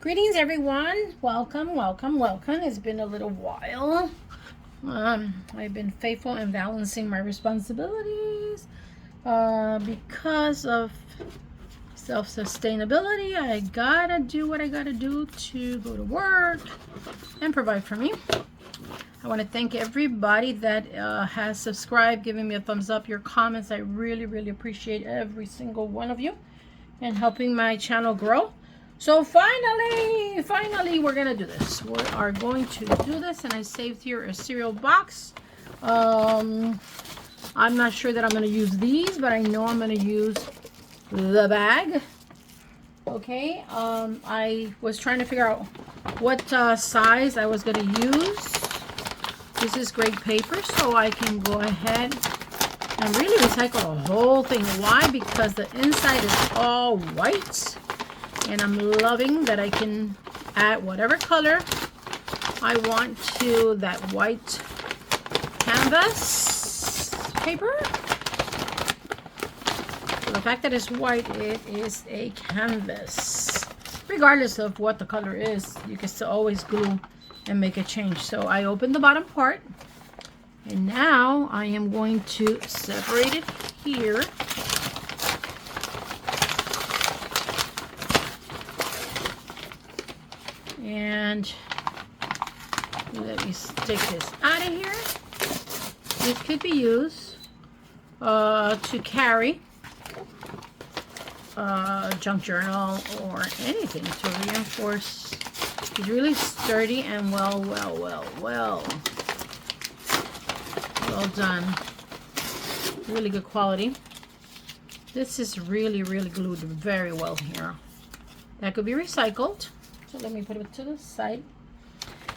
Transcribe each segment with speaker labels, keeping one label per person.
Speaker 1: Greetings, everyone. Welcome, welcome, welcome. It's been a little while. I've been faithful in balancing my responsibilities because of self-sustainability. I gotta do what I gotta do to go to work and provide for me. I want to thank everybody that has subscribed, giving me a thumbs up, your comments. I really, really appreciate every single one of you and helping my channel grow. So finally, we're gonna do this. We are going to do this, and I saved here a cereal box. I'm not sure that I'm gonna use these, but I know I'm gonna use the bag. Okay, I was trying to figure out what size I was gonna use. This is great paper, so I can go ahead and really recycle the whole thing. Why? Because the inside is all white. And I'm loving that I can add whatever color I want to that white canvas paper. So the fact that it's white, it is a canvas. Regardless of what the color is, you can still always glue and make a change. So I opened the bottom part. And now I am going to separate it here. And let me stick this out of here. This could be used to carry a junk journal or anything to reinforce. It's really sturdy and well done. Really good quality. This is really glued very well here. That could be recycled. So let me put it to the side.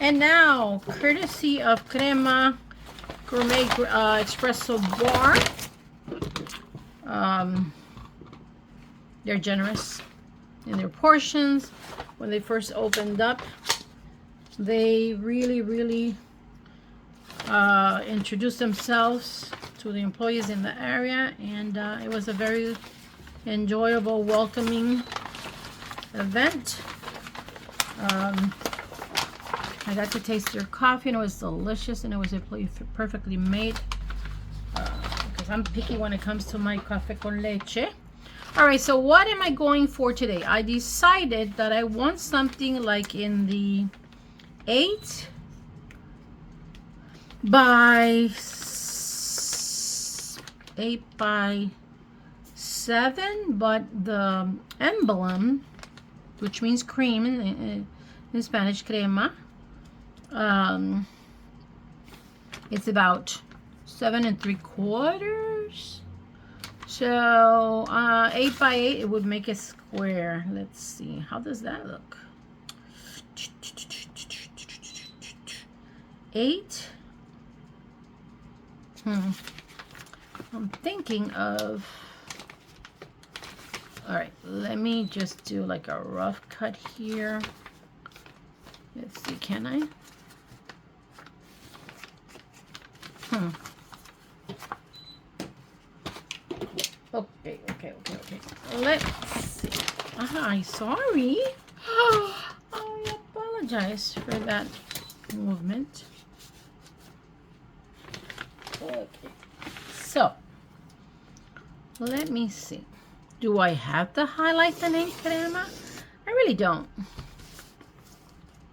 Speaker 1: And now, courtesy of Crema Gourmet Espresso Bar, they're generous in their portions. When they first opened up, they really introduced themselves to the employees in the area, and it was a very enjoyable, welcoming event. I got to taste their coffee, and it was delicious, and it was perfectly made, because I'm picky when it comes to my cafe con leche. All right, so what am I going for today? I decided that I want something like in the 8 by 7, but the emblem, which means cream in Spanish, crema, it's about 7 3/4. So 8 by 8, it would make a square. Let's see, how does that look? 8. I'm thinking of, all right, let me just do like a rough cut here. Let's see, can I? Okay. Let's see. I'm sorry. I apologize for that movement. Okay. So, let me see. Do I have to highlight the name Crema? I really don't.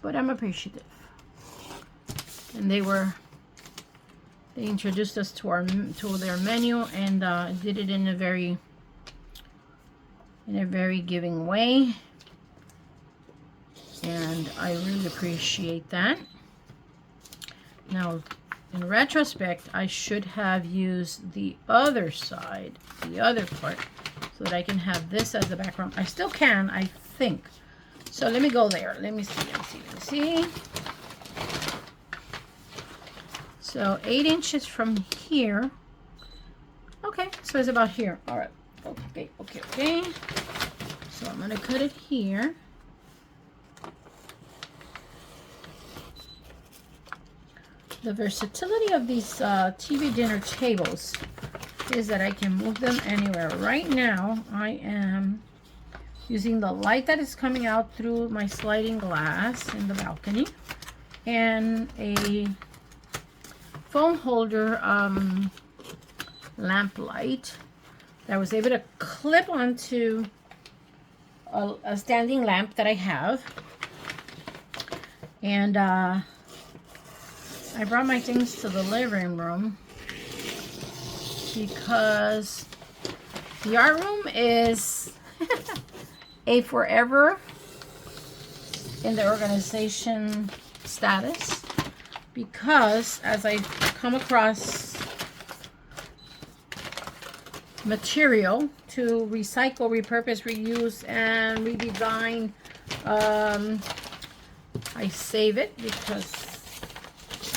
Speaker 1: But I'm appreciative. And they introduced us to their menu, and did it in a very giving way. And I really appreciate that. Now, in retrospect, I should have used the other side, the other part, so that I can have this as the background. I still can, I think. So let me go there. Let me see. So 8 inches from here. Okay, so it's about here. All right. Okay. So I'm gonna cut it here. The versatility of these TV dinner tables is that I can move them anywhere. Right now, I am using the light that is coming out through my sliding glass in the balcony, and a phone holder lamp light that I was able to clip onto a standing lamp that I have. And I brought my things to the living room because the art room is a forever in the organization status, because as I come across material to recycle, repurpose, reuse, and redesign, I save it because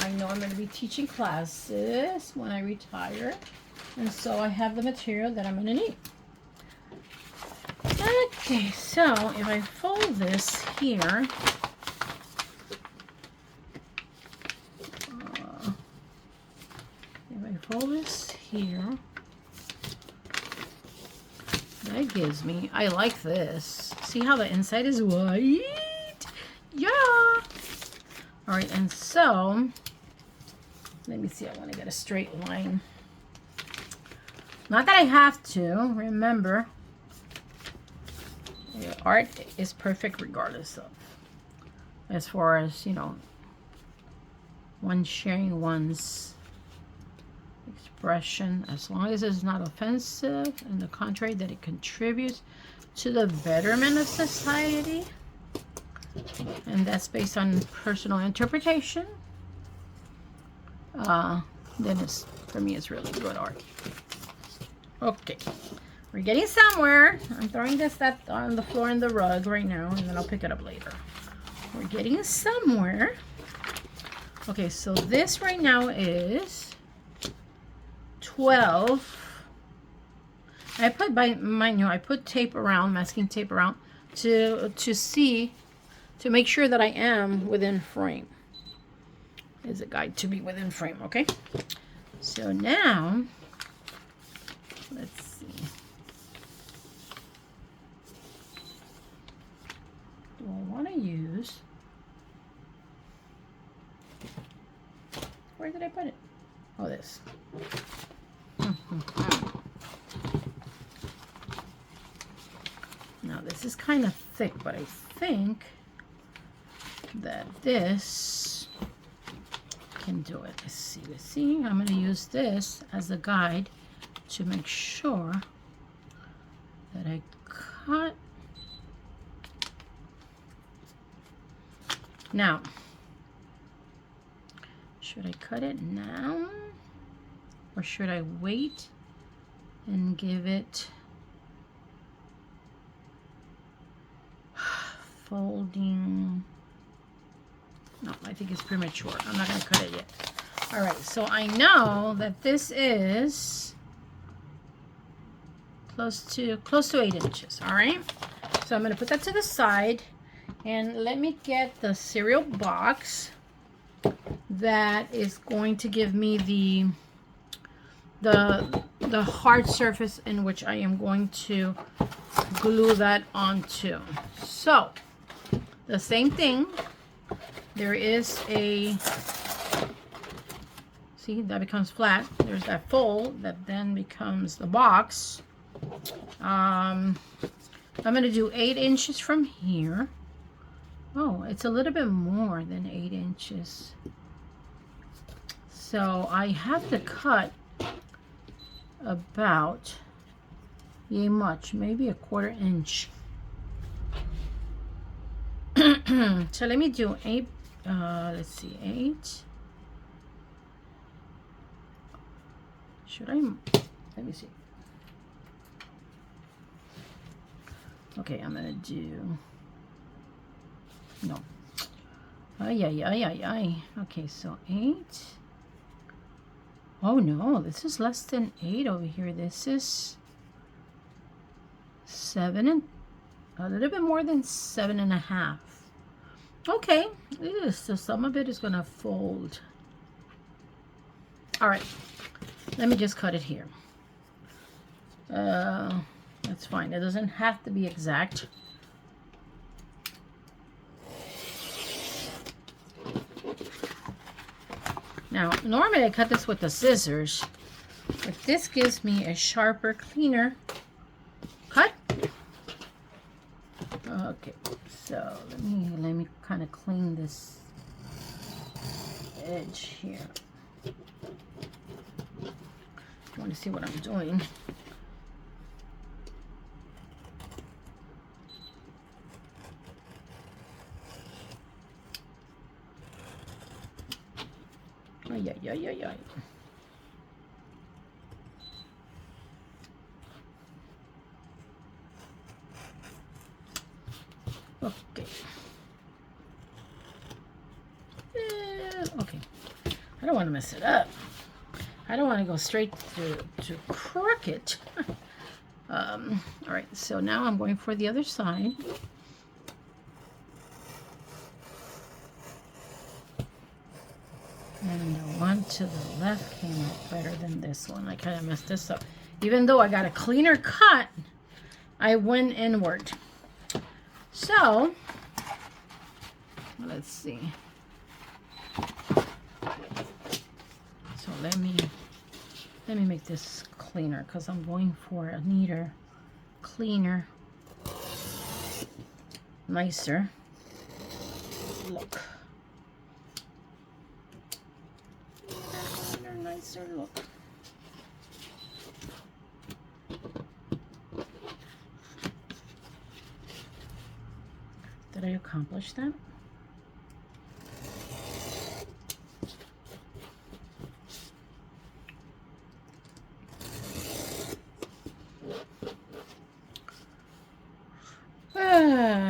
Speaker 1: I know I'm going to be teaching classes when I retire, and so I have the material that I'm going to need. Okay, so if I fold this here, that gives me, I like this. See how the inside is white? Yeah. All right, and so let me see. I want to get a straight line. Not that I have to. Remember, art is perfect regardless of, as far as, you know, one sharing one's expression, as long as it's not offensive, and the contrary, that it contributes to the betterment of society, and that's based on personal interpretation, then it's, for me, it's really good art. Okay, we're getting somewhere. I'm throwing this on the floor and the rug right now, and then I'll pick it up later. We're getting somewhere. Okay, so this right now is 12. I put, mind you, I put tape around, masking tape around to make sure that I am within frame. Is a guide to be within frame, okay? So now, let's see. Do I want to use, where did I put it? Oh, this. Now this is kind of thick, but I think that this can do it. Let's see. I'm going to use this as a guide to make sure that I cut. Now, should I cut it now, or should I wait and give it folding? No, I think it's premature. I'm not going to cut it yet. All right, so I know that this is close to 8 inches. All right, so I'm going to put that to the side, and let me get the cereal box that is going to give me the hard surface in which I am going to glue that onto. So the same thing. There is a, see, that becomes flat. There's that fold that then becomes the box. I'm going to do 8 inches from here. Oh, it's a little bit more than 8 inches. So I have to cut about, maybe a 1/4 inch. So let me do 8. Let's see, 8. Should I? Let me see. Okay, I'm gonna do. No. Ay. Okay, so 8. Oh no, this is less than 8 over here. This is 7 and a little bit more than 7.5. Okay, so some of it is gonna fold. All right, let me just cut it here. That's fine. It doesn't have to be exact. Now, normally I cut this with the scissors, but this gives me a sharper, cleaner cut. Okay, so let me kind of clean this edge here. I want to see what I'm doing. Ay, ay, ay, ay, ay. Okay. Okay. I don't want to mess it up. I don't want to go straight to crooked. All right, so now I'm going for the other side. And the one to the left came out better than this one. I kind of messed this up. Even though I got a cleaner cut, I went inward. So, let's see. So let me make this cleaner because I'm going for a neater, cleaner, nicer look. Nicer look. Did I accomplish that?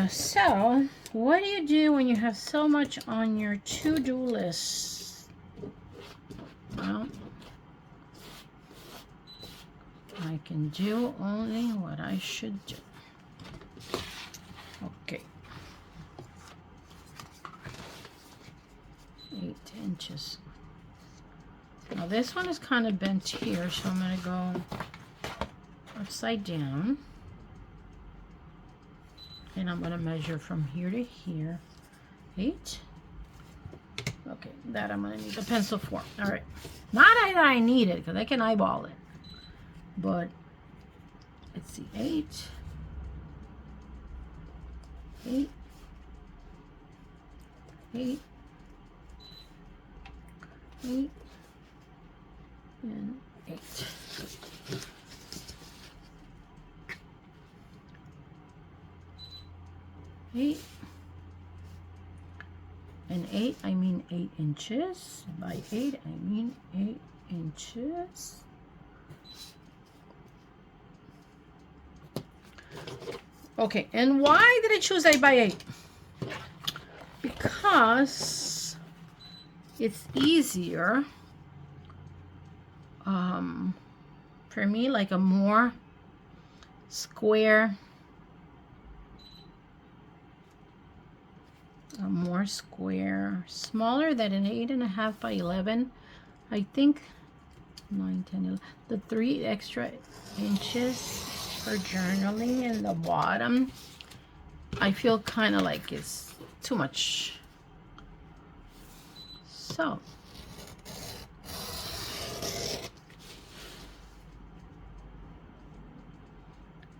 Speaker 1: So, what do you do when you have so much on your to-do list? Well, I can do only what I should do. Okay. 8 inches. Now this one is kind of bent here, so I'm going to go upside down. And I'm going to measure from here to here. 8. Okay, that I'm going to need a pencil for. All right. Not that I need it, because I can eyeball it. But, let's see. 8. 8. 8. 8. And 8. 8 and 8, I mean 8 inches. By 8, I mean 8 inches. Okay, and why did I choose 8 by 8? Because it's easier for me, like a more square, smaller than an 8.5 by 11. I think 9, 10, 11. The 3 extra inches for journaling in the bottom, I feel kind of like it's too much. So,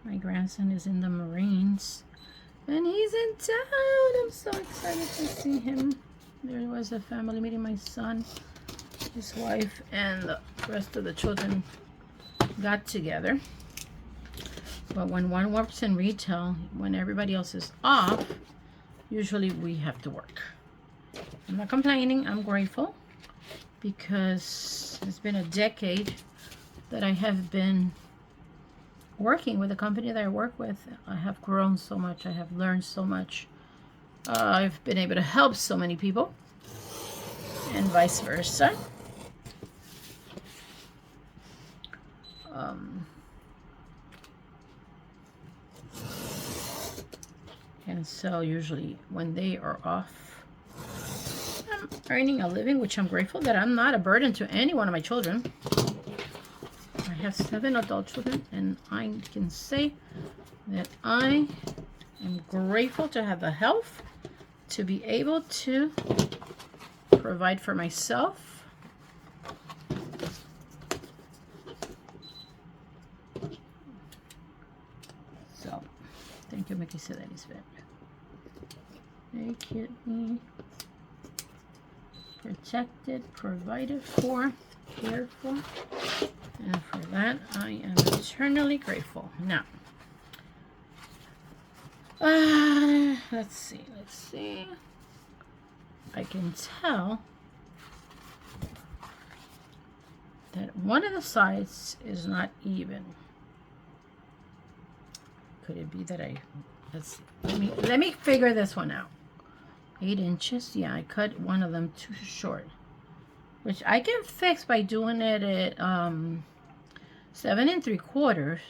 Speaker 1: my grandson is in the Marines. And he's in town. I'm so excited to see him. There was a family meeting. My son, his wife, and the rest of the children got together. But when one works in retail, when everybody else is off, usually we have to work. I'm not complaining. I'm grateful because it's been a decade that I have been working with the company that I work with. I have grown so much. I have learned so much. I've been able to help so many people, and vice versa. And so usually when they are off, I'm earning a living, which I'm grateful that I'm not a burden to any one of my children. I have 7 adult children, and I can say that I am grateful to have the health to be able to provide for myself. So, thank you, Mickey, said that is better. Make it me protected, provided for, cared for, and for that I am eternally grateful. Now, let's see. I can tell that one of the sides is not even. Could it be that let's see. Let me figure this one out. 8 inches. Yeah, I cut one of them too short, which I can fix by doing it at 7 3/4.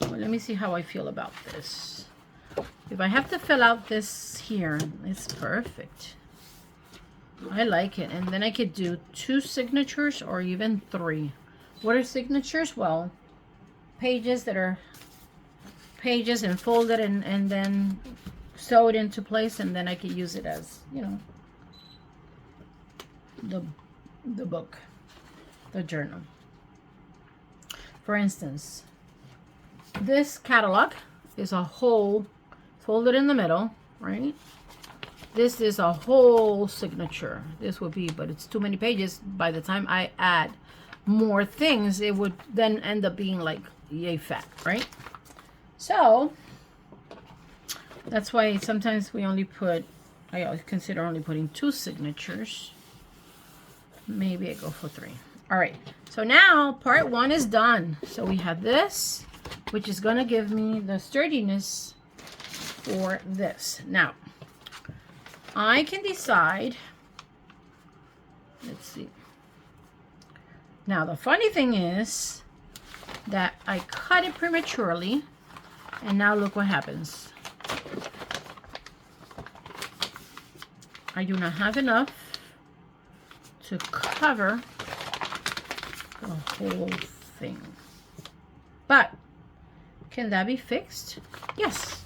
Speaker 1: Well, let me see how I feel about this. If I have to fill out this here, it's perfect. I like it. And then I could do 2 signatures or even 3. What are signatures? Well, pages that are pages and folded and then sewed into place, and then I could use it as, you know, the book, the journal. For instance, this catalog is a whole folded in the middle, right? This is a whole signature. This would be, but it's too many pages. By the time I add more things, it would then end up being like yay fat, right? So that's why sometimes we only put, I always consider only putting 2 signatures. Maybe I go for 3. All right, so now part 1 is done. So we have this, which is going to give me the sturdiness for this. Now, I can decide, let's see. Now, the funny thing is that I cut it prematurely, and now look what happens. I do not have enough to cover the whole thing. But can that be fixed? Yes.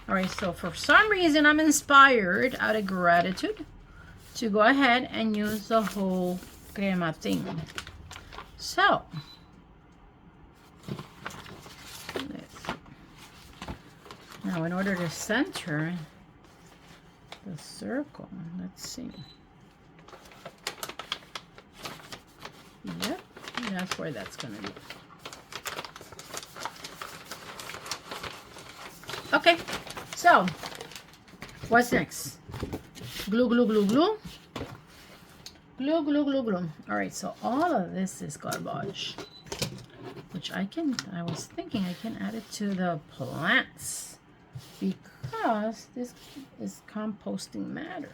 Speaker 1: All right, so for some reason I'm inspired out of gratitude to go ahead and use the whole crema thing. So now in order to center the circle, let's see. Yep, that's where that's going to be. Okay, so what's next? Glue, glue, glue, glue. Glue, glue, glue, glue. All right, so all of this is garbage, which I was thinking I can add it to the plants because this is composting matter.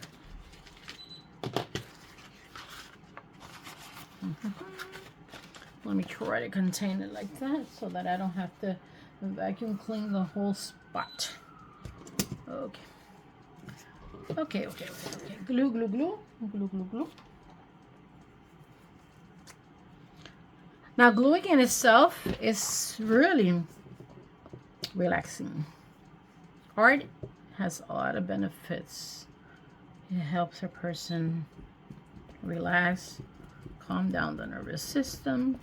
Speaker 1: Let me try to contain it like that so that I don't have to vacuum clean the whole spot. Okay. Okay. Glue, glue, glue. Glue, glue, glue. Now, gluing in itself is really relaxing. Art has a lot of benefits. It helps a person relax, calm down the nervous system.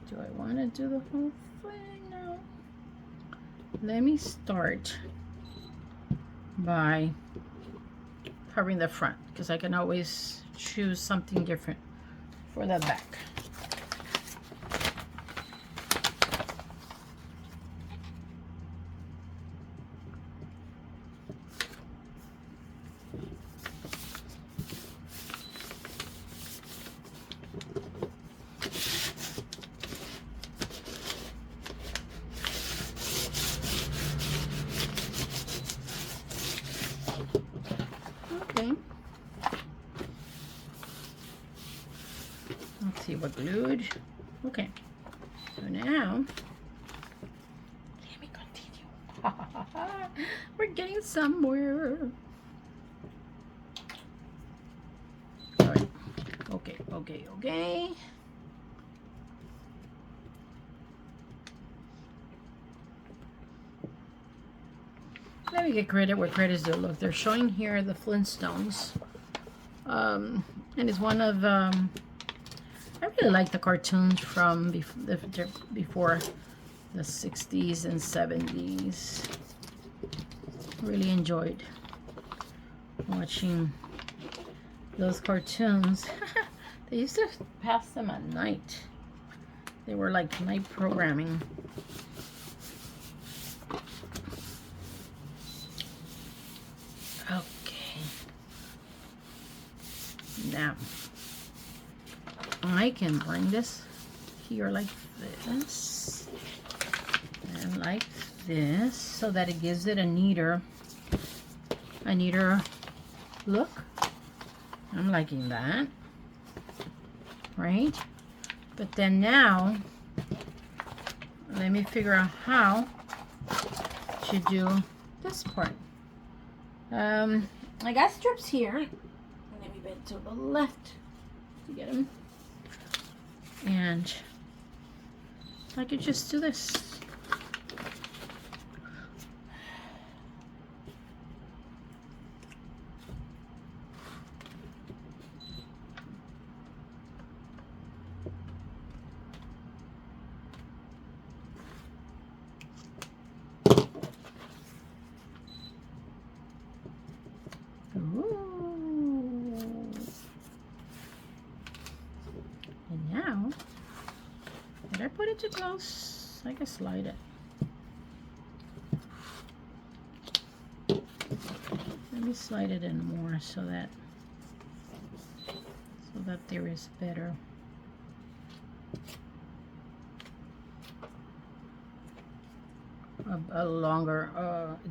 Speaker 1: Do I want to do the whole thing now? Let me start by covering the front because I can always choose something different for the back. Let's see what glued. Okay, so now let me continue. We're getting somewhere. All right. Okay, okay, okay. Let me get credit where credit's due. Look, they're showing here the Flintstones. And it's one of, I really like the cartoons from before the 60s and 70s. Really enjoyed watching those cartoons. They used to pass them at night. They were like night programming. Okay. Now, I can bring this here like this and like this so that it gives it a neater look. I'm liking that, right? But then now, let me figure out how to do this part. I got strips here. Let me bend to the left to get them. And I could just do this. Too close. I can slide it. Let me slide it in more so that there is better. A longer,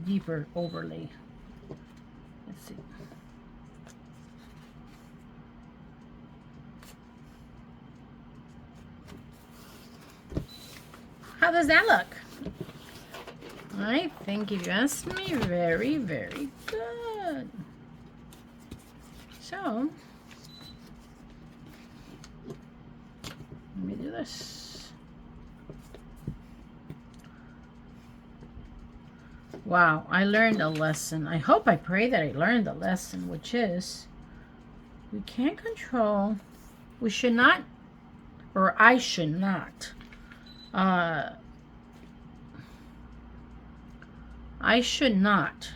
Speaker 1: deeper overlay. Let's see. How does that look? I think if you ask me, very, very good. So, let me do this. Wow, I learned a lesson. I hope, I pray that I learned a lesson, which is we can't control, we should not, or I should not, I should not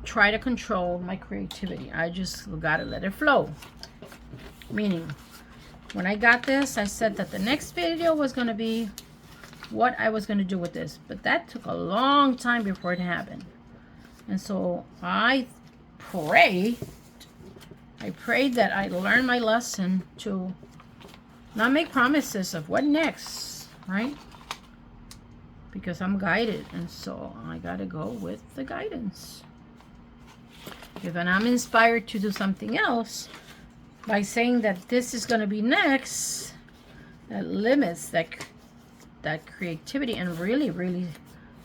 Speaker 1: try to control my creativity. I just gotta let it flow. Meaning, when I got this, I said that the next video was gonna be what I was gonna do with this. But that took a long time before it happened. And so I prayed that I learned my lesson to not make promises of what next, right? Because I'm guided, and so I gotta go with the guidance. If I'm inspired to do something else, by saying that this is gonna be next, that limits that creativity and really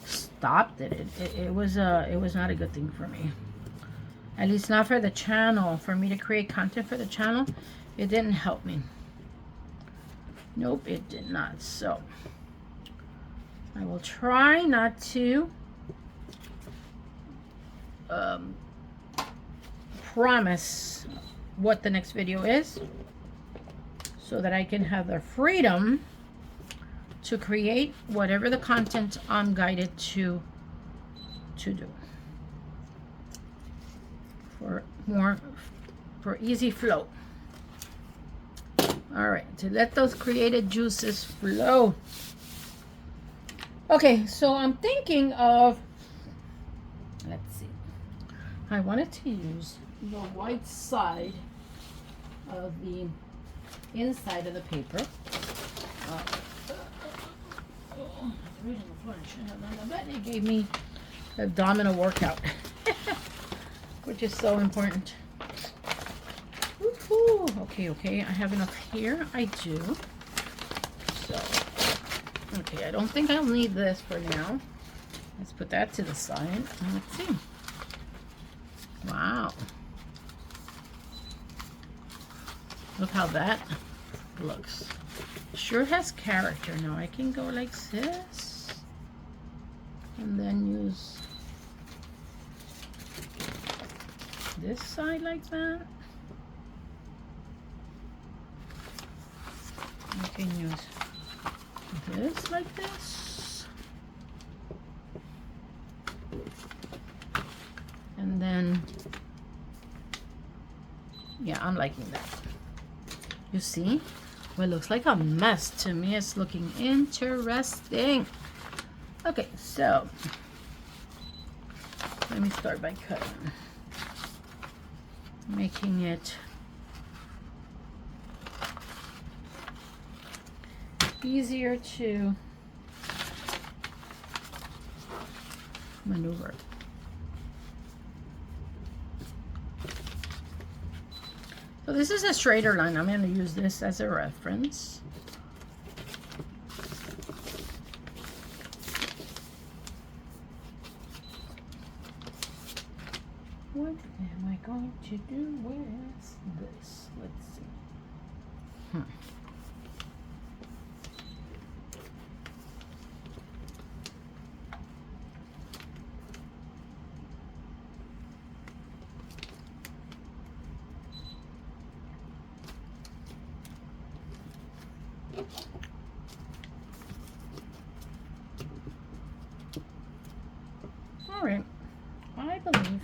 Speaker 1: stopped it. It was not a good thing for me. At least not for the channel. For me to create content for the channel, it didn't help me. Nope, it did not. So I will try not to promise what the next video is, so that I can have the freedom to create whatever the content I'm guided to do. For easy flow. All right, to let those creative juices flow. Okay, so I'm thinking of, let's see, I wanted to use the white side of the inside of the paper. It gave me a domino workout, which is so important. Woohoo! Okay, I have enough here. I do. So, okay, I don't think I'll need this for now. Let's put that to the side. And let's see. Wow. Look how that looks. Sure has character. Now I can go like this. And then use this side like that. I can use this like this. And then, yeah, I'm liking that. You see? Well, it looks like a mess. To me, it's looking interesting. Okay, so let me start by cutting. Making it easier to maneuver. So this is a straighter line. I'm going to use this as a reference. What am I going to do with this? Let's see. All right, I believe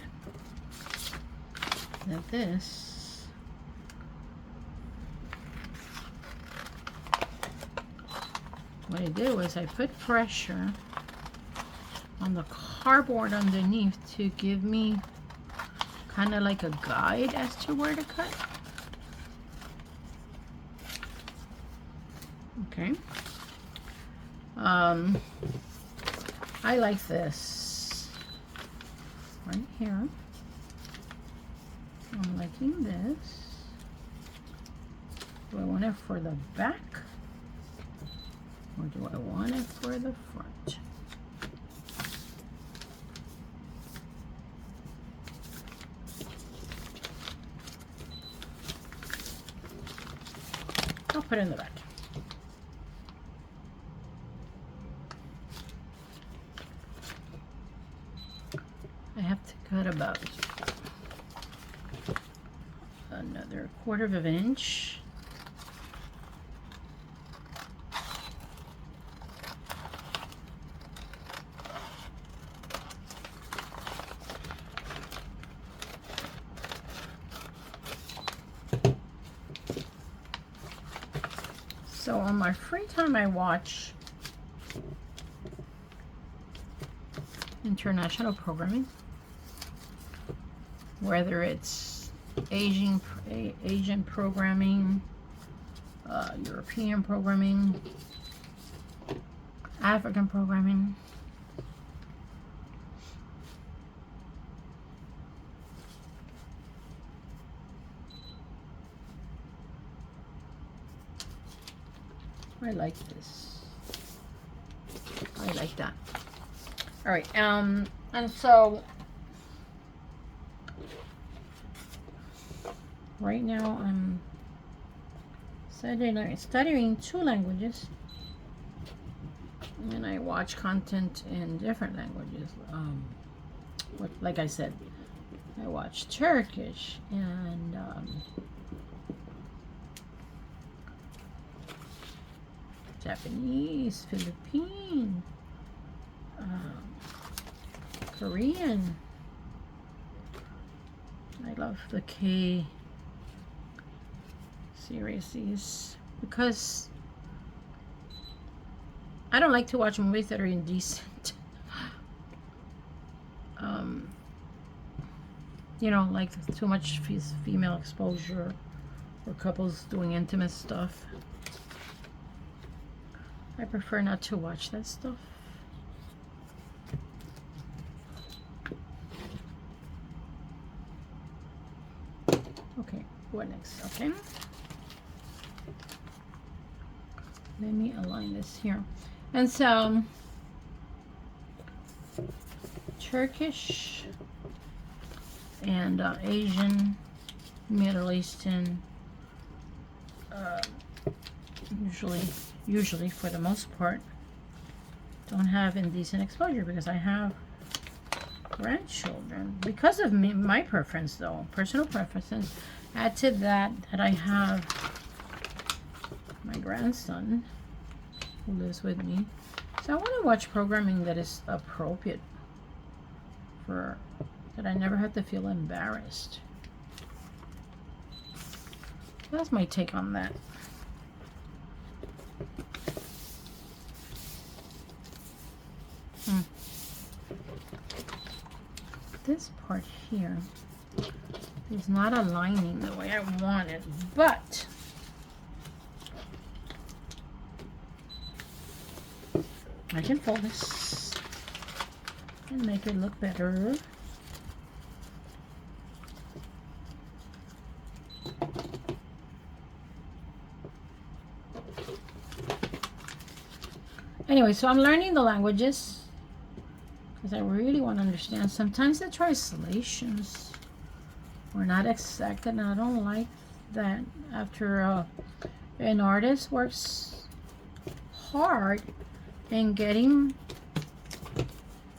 Speaker 1: that this what I did was I put pressure on the cardboard underneath to give me kind of like a guide as to where to cut. Okay. I like this right here. I'm liking this. Do I want it for the back or do I want it for the front? I'll put it in the back. I have to cut about another 1/4 of an inch. So on my free time, I watch international programming, whether it's Asian programming, European programming, African programming. I like this. I like that. All right, and so right now I'm studying 2 languages, and I watch content in different languages. Like I said, I watch Turkish and Japanese, Philippine, Korean. I love the K series because I don't like to watch movies that are indecent. You know, like too much female exposure or couples doing intimate stuff. I prefer not to watch that stuff. Okay, what next? Okay. Let me align this here. And so Turkish and Asian, Middle Eastern, usually for the most part, don't have indecent exposure because I have grandchildren. Because of my preference though, personal preferences, add to that I have my grandson who lives with me. So I want to watch programming that is appropriate for, that I never have to feel embarrassed. That's my take on that. This part here is not aligning the way I want it, but I can fold this and make it look better. Anyway, so I'm learning the languages because I really want to understand. Sometimes the translations were not exact, and I don't like that. After an artist works hard in getting,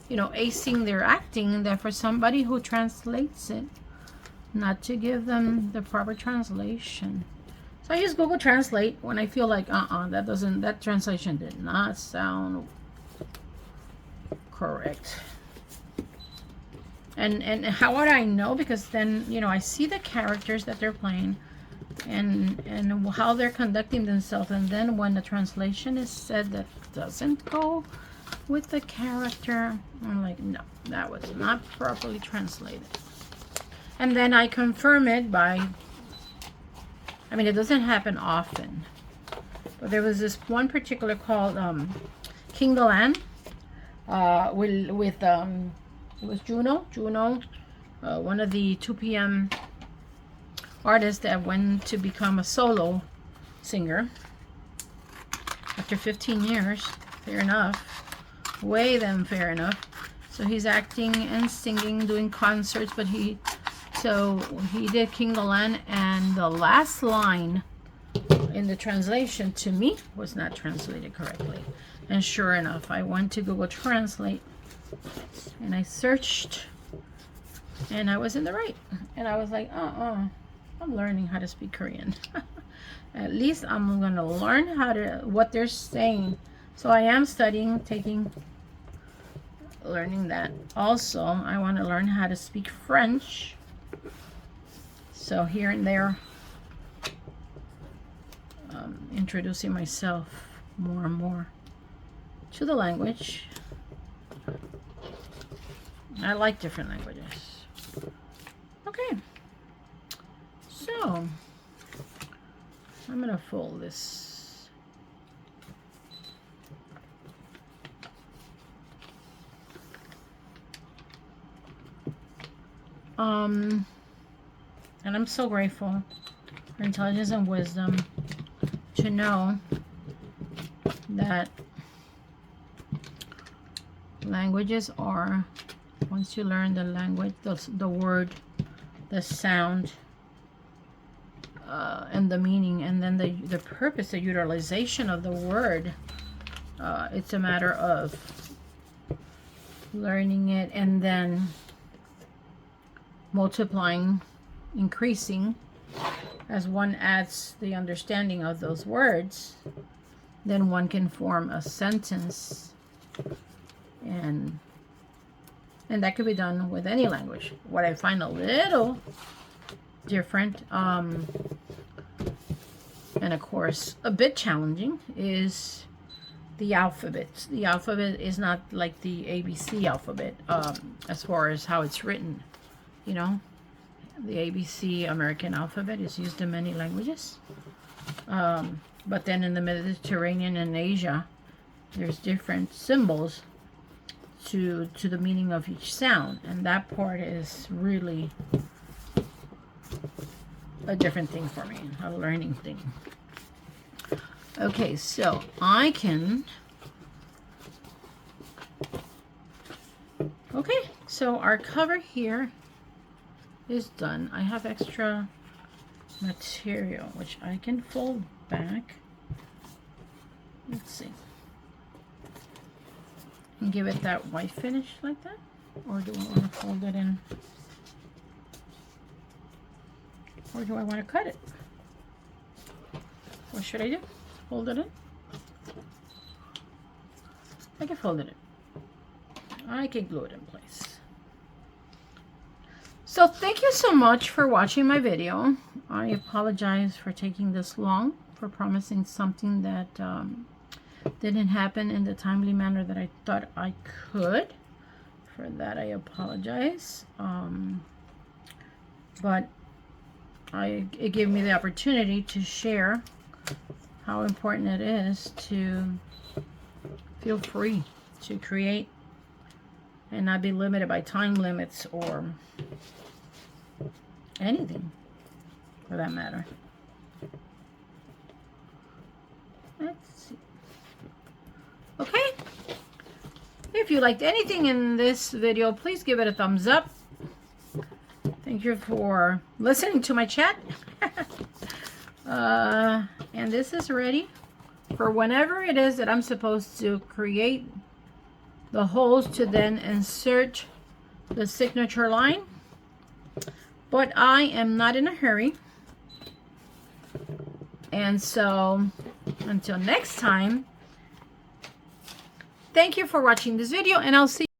Speaker 1: you know, acing their acting, that for somebody who translates it, not to give them the proper translation. So I use Google Translate when I feel like that translation did not sound correct. And how would I know? Because then, you know, I see the characters that they're playing and how they're conducting themselves, and then when the translation is said that doesn't go with the character, I'm like, no, that was not properly translated. And then I confirm it by, I mean, it doesn't happen often, but there was this one particular called King the Land with it was Juno, one of the 2 p.m. artists that went to become a solo singer after 15 years. Fair enough, way then fair enough. So he's acting and singing, doing concerts, but he did King the Land, and the last line in the translation to me was not translated correctly. And sure enough, I went to Google Translate and I searched, and I was in the right. And I was like, I'm learning how to speak Korean. At least I'm gonna learn what they're saying. So I am studying, learning that. Also, I want to learn how to speak French. So here and there, introducing myself more and more to the language. I like different languages. Okay, so I'm gonna fold this. And I'm so grateful for intelligence and wisdom to know that languages are, once you learn the language, the word, the sound, and the meaning, and then the purpose, the utilization of the word, it's a matter of learning it and then multiplying, increasing as one adds the understanding of those words. Then one can form a sentence, and that could be done with any language. What I find a little different, and of course a bit challenging, is the alphabet. The alphabet is not like the ABC alphabet, as far as how it's written. You know, the ABC American alphabet is used in many languages, but then in the Mediterranean and Asia, there's different symbols to the meaning of each sound, and that part is really a different thing for me, a learning thing. Okay, so I can Okay, so our cover here is done. I have extra material which I can fold back. Let's see. And give it that white finish like that. Or do I want to fold it in? Or do I want to cut it? What should I do? Fold it in? I can fold it in. I can glue it in place. So thank you so much for watching my video. I apologize for taking this long, for promising something that didn't happen in the timely manner that I thought I could. For that I apologize. But it gave me the opportunity to share how important it is to feel free to create and not be limited by time limits or anything for that matter. Let's see. Okay. If you liked anything in this video, please give it a thumbs up. Thank you for listening to my chat. And this is ready for whenever it is that I'm supposed to create the holes to then insert the signature line. But I am not in a hurry. And so until next time, thank you for watching this video, and I'll see you